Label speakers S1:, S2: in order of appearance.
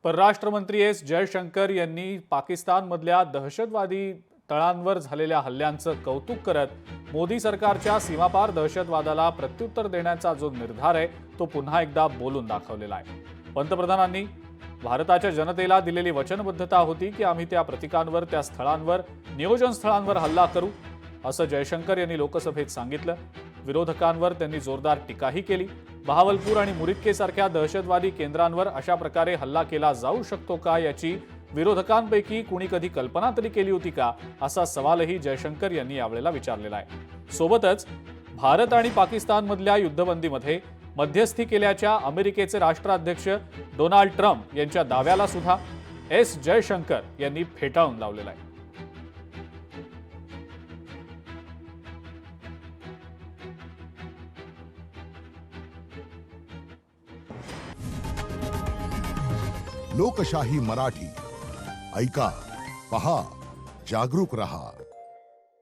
S1: परराष्ट्र मंत्री एस जयशंकर यांनी पाकिस्तानमधल्या दहशतवादी तळांवर झालेल्या हल्ल्यांचं कौतुक करत मोदी सरकारच्या सीमापार दहशतवादाला प्रत्युत्तर देण्याचा जो निर्धार आहे तो पुन्हा एकदा बोलून दाखवलेला आहे। पंतप्रधानांनी भारताच्या जनतेला दिलेली वचनबद्धता होती की आम्ही त्या प्रतीकांवर, त्या स्थळांवर, नियोजन स्थळांवर हल्ला करू, असं जयशंकर यांनी लोकसभेत सांगितलं। विरोधकांवर त्यांनी जोरदार टीकाही केली। बहावलपूर आणि मुरिक्केसारख्या दहशतवादी केंद्रांवर अशा प्रकारे हल्ला केला जाऊ शकतो का याची विरोधकांपैकी कुणी कधी कल्पना तरी केली होती का, असा सवालही जयशंकर यांनी यावेळेला विचारलेला आहे। सोबतच भारत आणि पाकिस्तानमधल्या युद्धबंदीमध्ये मध्यस्थी केल्याच्या अमेरिकेचे राष्ट्राध्यक्ष डोनाल्ड ट्रम्प यांच्या दाव्याला सुद्धा एस जयशंकर यांनी फेटाळून लावलेला आहे।
S2: लोकशाही मराठी ऐका, पहा, जागरूक रहा।